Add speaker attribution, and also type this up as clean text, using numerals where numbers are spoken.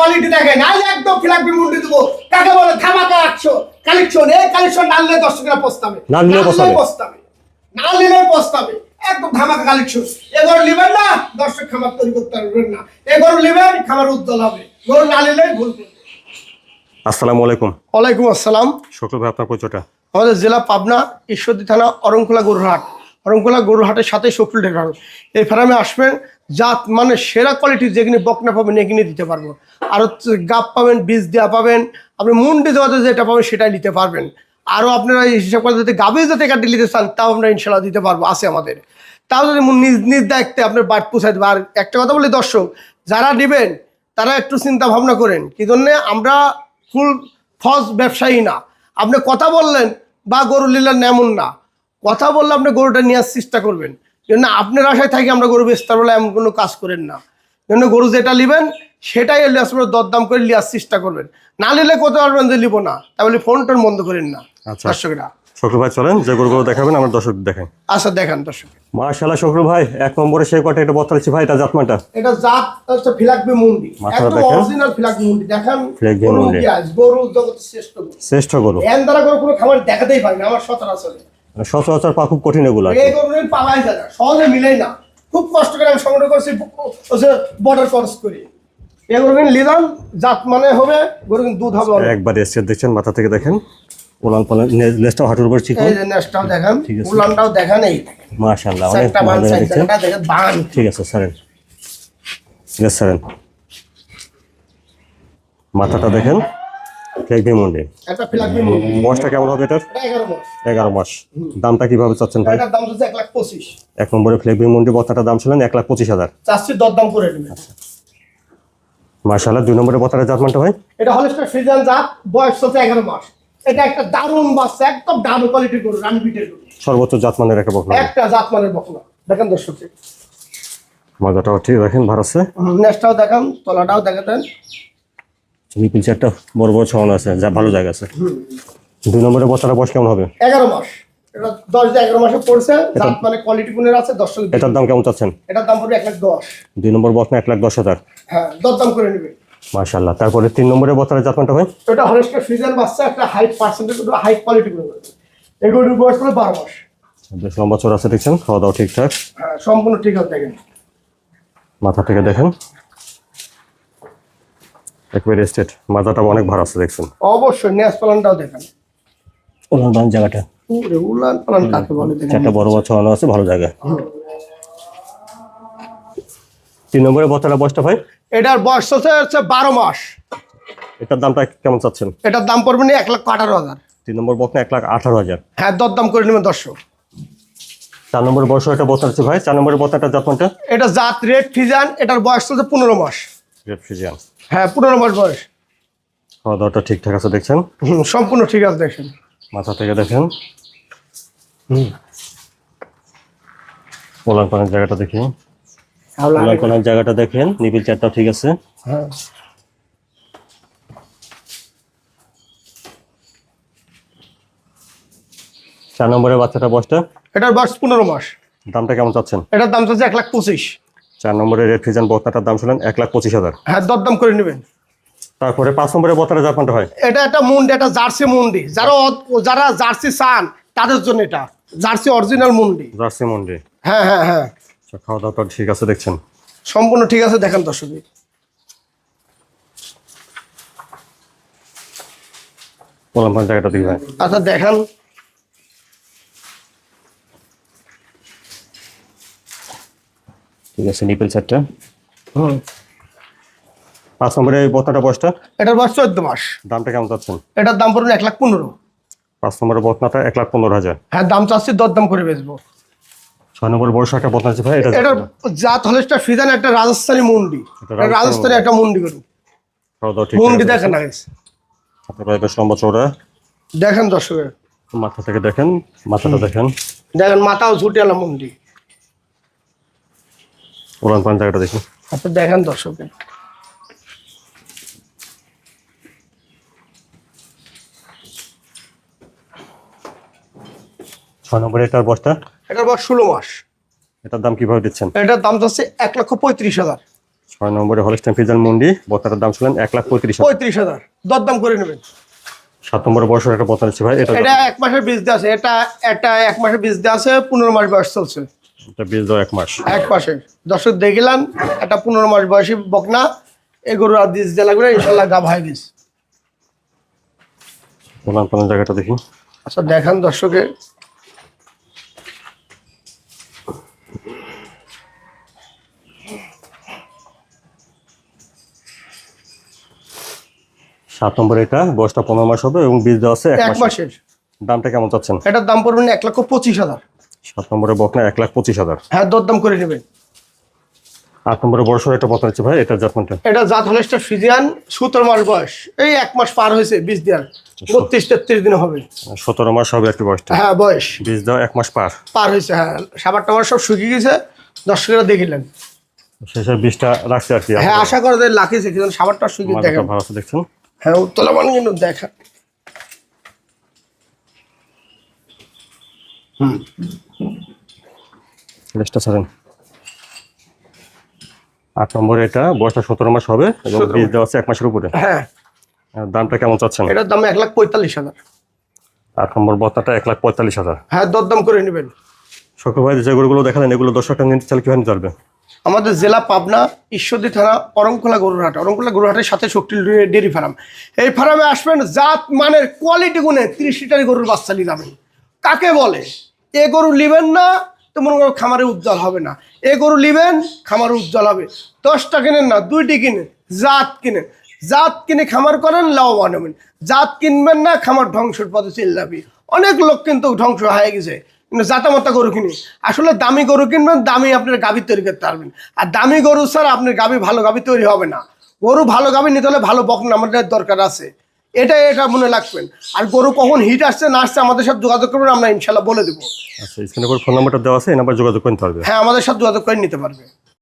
Speaker 1: Quality দেখেন, নাহলে একদম ফিলাপি মুন্ডি দেবো। কাকে বলে ধামাকা 100 কালেকশন। এই কালেকশন না নিলে দর্শকরা পস্তাবে,
Speaker 2: না নিলে
Speaker 1: পস্তাবে, না নিলে পস্তাবে। একদম ধামাকা কালেকশন। এ গরু নেবেন না, দর্শক খামার তৈরি করতে পারবেন না। এ গরু নেবেন, খামার উজ্জ্বল হবে। গরু না নিলে ভুল করবে।
Speaker 2: আসসালামু আলাইকুম।
Speaker 1: ওয়ালাইকুম আসসালাম।
Speaker 2: শুক্র ভাই, আপনার পরিচয়টা?
Speaker 1: আমাদের জেলা পাবনা, ঈশ্বরদী থানা, অরংখোলা গরুহাট। অরংখোলা গরুহাটের সাথে শফিল ডেকার। এই ফার্মে আসবেন, জাত মানে সেরা কোয়ালিটি যেখানে বকনা পাবেন এখানে দিতে পারবো। আর গাপ পাবেন, বীজ দেওয়া পাবেন, আপনি মুন্ডি দেওয়াতে যেটা পাবেন সেটাই নিতে পারবেন। আরও আপনারা এই হিসাব করে যদি গাবে যাতে কাটি নিতে চান তাও আমরা ইনশাল্লাহ দিতে পারবো, আছে আমাদের। তাও যদি নিজ নিজ দায়িত্বে আপনার বাট পুষাই দেবো। আর একটা কথা বলি দর্শক, যারা নেবেন তারা একটু চিন্তা ভাবনা করেন, কি জন্যে আমরা ফুল ফজ ব্যবসায়ী না। আপনি কথা বললেন বা গরু নিলেন এমন না, কথা বললে আপনি গরুটা নেওয়ার চেষ্টা করবেন। জন্য আপনার আশায় থাকি আমরা গরু বেচতে বলে এমন কোনো কাজ করেন না। জন্য গরু যেটা নেবেন সেটাই আপনার দরদাম করে নেওয়ার চেষ্টা করবেন। না নিলে করতে পারবেন যে নিব না, তাহলে ফোন টোন বন্ধ করেন না।
Speaker 2: আচ্ছা
Speaker 1: দর্শকরা
Speaker 2: শুক্র ভাই, চলেন যে গরুগুলো দেখাবেন আমরা দর্শক দেখেন।
Speaker 1: আচ্ছা দেখান দর্শক।
Speaker 2: মাশাআল্লাহ শুক্র ভাই, এক নম্বরে সেই কটা এটা বত্তাচ্ছি ভাই, এটা জাতমানটা?
Speaker 1: এটা জাত হচ্ছে ফিলাকবি মুন্ডি, একদম অরিজিনাল ফিলাকবি মুন্ডি। দেখেন গরু জগতের শ্রেষ্ঠ গরু,
Speaker 2: শ্রেষ্ঠ গরু।
Speaker 1: এর দ্বারা গরু কোনো খাবার দেখাতেই পারে না আমার সচরাচর।
Speaker 2: সচরাচর পা খুব কঠিন এগুলো,
Speaker 1: এই গরু পাওয়াই যায় না, সহজে মিলেই না। খুব কষ্ট করে আমি সংগ্রহ করছি, বর্ডার ক্রস করি। এই গরু কিন্তু লিদান জাত মানে হবে, গরু কিন্তু দুধ হবে
Speaker 2: একবার এসে দেখছেন, মাথা থেকে দেখেন, উলান পালান, নেজটা হাঁটুর উপর চিকন।
Speaker 1: এই যে নেজটাও দেখেন, উলানটাও দেখেন, এই
Speaker 2: মাশাআল্লাহ অনেক ভালো দেখছেন।
Speaker 1: দেখেন বান।
Speaker 2: ঠিক আছে স্যারেন, यस স্যারেন। মাথাটা দেখেন, ফ্লেগবি মুন্ডি।
Speaker 1: এটা ফিলাকবি মুন্ডি।
Speaker 2: বয়সটা কেমন হবে এটার?
Speaker 1: 11 মাস।
Speaker 2: 11 মাস। দামটা কিভাবে চাচ্ছেন ভাই?
Speaker 1: এটার দাম হচ্ছে 1,25,000।
Speaker 2: এক নম্বরে ফ্লেগবি মুন্ডি বত্তাটার দাম ছিলেন 1,25,000।
Speaker 1: চাষির দরদাম করে নেবেন।
Speaker 2: মাশাআল্লাহ, দুই নম্বরে বত্তাটার জাতমানটা ভাই?
Speaker 1: এটা হলস্টাইন ফ্রিজিয়ান জাত, বয়স হচ্ছে 11 মাস। এটা একটা দারুণ বাচ্চা, একদম দারুণ কোয়ালিটির গরু, রানি বিটের গরু,
Speaker 2: সর্বোচ্চ জাতমানের একটা বকনা,
Speaker 1: একটা জাতমানের বকনা। দেখেন দর্শক,
Speaker 2: মাজাটাও ঠিক দেখেন, ভার আছে।
Speaker 1: নেক্সটটাও দেখেন, তলাটাও দেখাতেন।
Speaker 2: নিপিল চারটা বড় বড় ছড়ানো আছে, যা ভালো জায়গা আছে। দুই নম্বরে বত্তাটার বয়স কেমন হবে?
Speaker 1: 11 মাস। এটা 10-11 মাসে পড়ছে, জাত মানে কোয়ালিটি গুণের আছে। দর্শক,
Speaker 2: এটার দাম কেমন চাচ্ছেন?
Speaker 1: এটার দাম পড়বে 1,10,000।
Speaker 2: দুই নম্বর বকনা 1,10,000।
Speaker 1: হ্যাঁ, দরদাম করে নেবে।
Speaker 2: মাশাআল্লাহ। তারপরে তিন নম্বরে বত্তাটার জাতমানটা ভাই?
Speaker 1: এটা হলস্টাইন ফ্রিজিয়ান বাচ্চা, একটা হাইট পার্সেন্টেজ, হাই কোয়ালিটি গুণ। এগুলোর বয়স হলো 12 মাস।
Speaker 2: বেশ লম্বা চড়া আছে দেখছেন, খাওয়া দাওয়া ঠিকঠাক।
Speaker 1: হ্যাঁ, সম্পূর্ণ ঠিক আছে। দেখেন
Speaker 2: মাথা থেকে দেখেন, একবারে স্ট্রেট, মাথাটা অনেক ভার আছে দেখছেন।
Speaker 1: অবশ্যই নেস পালনটাও দেখেন,
Speaker 2: উলান পালান জায়গাটা,
Speaker 1: পুরো উলান পালন কাকে বলে দেখেন।
Speaker 2: চারটা বড় বড় ছড়ানো আছে, ভালো জায়গা। তিন নম্বরে বত্তাটার বয়সটা ভাই?
Speaker 1: এটার বয়স হচ্ছে 12 মাস।
Speaker 2: এটার দামটা কেমন চাচ্ছেন?
Speaker 1: এটার দাম পড়বে না 1,18,000।
Speaker 2: তিন নম্বর বকনা 1,18,000।
Speaker 1: হ্যাঁ, দরদাম করে নেবেন দর্শক।
Speaker 2: চার নম্বর বয়স একটা বত্তা আছে ভাই, চার নম্বরের বত্তাটার জাতমানটা?
Speaker 1: এটা জাত রেড ফিজান, এটার বয়স হচ্ছে 15 মাস।
Speaker 2: Red Friesian.
Speaker 1: হ্যাঁ, 15 মাস বয়স।
Speaker 2: খাওয়া দাওয়াটা ঠিকঠাক আছে দেখছেন।
Speaker 1: সম্পূর্ণ ঠিক আছে দেখেন।
Speaker 2: মাথা থেকে দেখেন, উলান পালান জায়গাটা দেখি, উলান পালান জায়গাটা দেখেন, নিবিল চারটাও ঠিক আছে।
Speaker 1: হ্যাঁ,
Speaker 2: চার নম্বরের বাচ্চাটা বয়সটা?
Speaker 1: এটার বয়স 15 মাস।
Speaker 2: দামটা কেমন চাচ্ছেন?
Speaker 1: এটার দাম হচ্ছে 1,25,000।
Speaker 2: চার নম্বরের রেড ফ্রিজিয়ান বত্তাটার দাম ছিলেন 1,25,000।
Speaker 1: হ্যাঁ, দরদাম করে নেবেন।
Speaker 2: তারপরে পাঁচ নম্বরের বত্তাটা জাতমানটা হয়?
Speaker 1: এটা একটা মুন্ডি, এটা জার্সি মুন্ডি। যারা জার্সি চান তাদের জন্য এটা জার্সি অরিজিনাল মুন্ডি।
Speaker 2: জার্সি মুন্ডি।
Speaker 1: হ্যাঁ হ্যাঁ হ্যাঁ,
Speaker 2: আচ্ছা, খাওয়া দাওয়াটা ঠিক আছে দেখছেন।
Speaker 1: সম্পূর্ণ ঠিক আছে দেখেন দর্শক।
Speaker 2: উলান পালান জায়গাটা দেখি ভাই।
Speaker 1: আচ্ছা দেখেন,
Speaker 2: ঠিক আছে, নিপেল চারটা। পাঁচ নম্বরে বত্তাটা বয়সটা?
Speaker 1: এটার বয়স 14 মাস।
Speaker 2: দামটা কেমন চাচ্ছেন?
Speaker 1: এটার দাম পড়বে 1,15,000।
Speaker 2: পাঁচ নম্বরের বত্তাটা 1,15,000।
Speaker 1: হ্যাঁ, দাম চাচ্ছি, দরদাম করে বেচবো।
Speaker 2: ছয় নম্বর বড় একটা বত্তা আছে ভাই,
Speaker 1: এটার জাত হলস্টাইন ফ্রিজিয়ান, একটা রাজস্থানী মুন্ডি। রাজস্থানী একটা মুন্ডি গরু।
Speaker 2: খাওয়া দাওয়া ঠিক
Speaker 1: মুন্ডি দেখেন না guys।
Speaker 2: আপনারা বেশ লম্বা চওড়া।
Speaker 1: দেখেন দর্শকের,
Speaker 2: মাথা থেকে দেখেন, মাথাটা দেখেন,
Speaker 1: দেখেন মাথাও ঝুটিয়ালা মুন্ডি।
Speaker 2: উলান পালান জায়গাটা দেখি।
Speaker 1: আচ্ছা দেখেন দর্শকের,
Speaker 2: ছয় নম্বরে এটার বয়সটা?
Speaker 1: এটার বয়স 16 মাস।
Speaker 2: এটার দাম কিভাবে দিচ্ছেন?
Speaker 1: এটার দাম যাচ্ছে 1,35,000।
Speaker 2: 6 নম্বরে হলস্টাইন ফ্রিজিয়ান মুন্ডি, বকনাটার দাম শুনলেন 1,35,000।
Speaker 1: 35,000 দরদাম করে নেবেন।
Speaker 2: 7 নম্বরে বয়সের একটা বকনা আছে ভাই, এটা
Speaker 1: এটা 1 মাসের বীজ দেওয়া আছে, এটা 1 মাসের বীজ দেওয়া আছে, 15 মাস বয়স চলছে।
Speaker 2: এটা বীজ দাও 1 মাস।
Speaker 1: 1 মাসের দর্শক দেখিলাম, এটা 15 মাস বয়সী বকনা। এই গরুর আর বীজ দেওয়া লাগবে না, ইনশাল্লাহ গাভ হয়ে গেছে।
Speaker 2: বললাম কোন জায়গাটা দেখি।
Speaker 1: আচ্ছা দেখান দর্শকে।
Speaker 2: সাত নম্বরে এটা বয়সটা 15 মাস হবে এবং বীজ দেওয়া আছে 1
Speaker 1: 1
Speaker 2: মাস।
Speaker 1: মাসের।
Speaker 2: দামটা কেমন চাচ্ছেন?
Speaker 1: এটার দাম পড়বে 1,25,000।
Speaker 2: 7 নম্বরে বকনা 1,25,000।
Speaker 1: হ্যাঁ দরদাম করে নেবেন।
Speaker 2: 8 নম্বরে বয়সের একটা বকনা আছে ভাই, এটা জাতমানটা।
Speaker 1: এটা জাত হলস্টাইন ফ্রিজিয়ান, 17 মাস বয়স, এই 1 মাস পার হয়েছে বীজ দেওয়ার, 32-33 দিন হবে।
Speaker 2: 17 মাস হবে একটি বয়সটা।
Speaker 1: হ্যাঁ বয়স
Speaker 2: বীজ দেওয়া 1 মাস
Speaker 1: পার হয়েছে। হ্যাঁ সাবারটা আমার সব শুকিয়ে গেছে, দর্শকেরা দেখিলেন।
Speaker 2: শেষের বীজটা রাখছে আর কি।
Speaker 1: হ্যাঁ আশা করা যায় লাখিয়েছে, কিন্তু সাবারটা শুকিয়ে
Speaker 2: মালটা
Speaker 1: দেখেন।
Speaker 2: ভালো আছে দেখছেন।
Speaker 1: হ্যাঁ উত্তলা মান কিন্তু দেখা।
Speaker 2: লেজটা ছাড়েন। 8 নম্বরে এটা বয়সটা 17 মাস হবে এবং
Speaker 1: 17
Speaker 2: বীজ দেওয়া আছে 1 মাসের উপরে।
Speaker 1: হ্যাঁ
Speaker 2: আর দামটা কেমন চাচ্ছেন?
Speaker 1: এটার দাম 1,45,000।
Speaker 2: 8 নম্বর বত্তাটা 1,45,000।
Speaker 1: হ্যাঁ দরদাম করে নেবেন।
Speaker 2: সকল ভাই যে গরুগুলো দেখালেন এগুলো দর্শকরা নিতে চাইলে কিভাবে নিতে পারবে?
Speaker 1: আমাদের জেলা পাবনা, ঈশ্বরদী থানা, অরংখোলা গরুরহাট। অরংখোলা গরুরহাটের সাথে শক্তি ডেয়ারি ফার্ম। এই ফার্মে আসবেন, জাত মানের কোয়ালিটি গুণে 30 লিটারের গরুর বাচ্চা নিয়ে যাবেন। কাকে বলে এ গরু নিবেন না তো মনে করো খামারে উজ্জ্বল হবে না, এ গরু নিবেন খামারে উজ্জ্বল হবে। 10টা কিনেন না, 2টি কিনেন, জাত কিনেন। জাত কিনে খামার করেন, লাভবান হবেন। জাত কিনবেন না, খামার ধ্বংসের পথে চলে যাবে। অনেক লোক কিন্তু ধ্বংস হয়ে গেছে কিন্তু জাতামাতা গরু কিনে। আসলে দামি গরু কিনবেন, দামি আপনার গাভী তৈরি করতে পারবেন। আর দামি গরু ছাড়া আপনার গাভী ভালো গাভী তৈরি হবে না। গরু ভালো গাভী নিতে হলে ভালো বকনা আমাদের দরকার আছে, এটা মনে রাখবেন। আর গরু কখন হিট আসছে না আসছে আমাদের সাথে যোগাযোগ করবেন, আমরা ইনশাল্লাহ বলে দেবো।
Speaker 2: আচ্ছা, স্ক্রিনে ফোন নাম্বারটা দেওয়া আছে, এই নাম্বার যোগাযোগ করতে পারবে।
Speaker 1: হ্যাঁ আমাদের সাথে যোগাযোগ করে নিতে পারবে।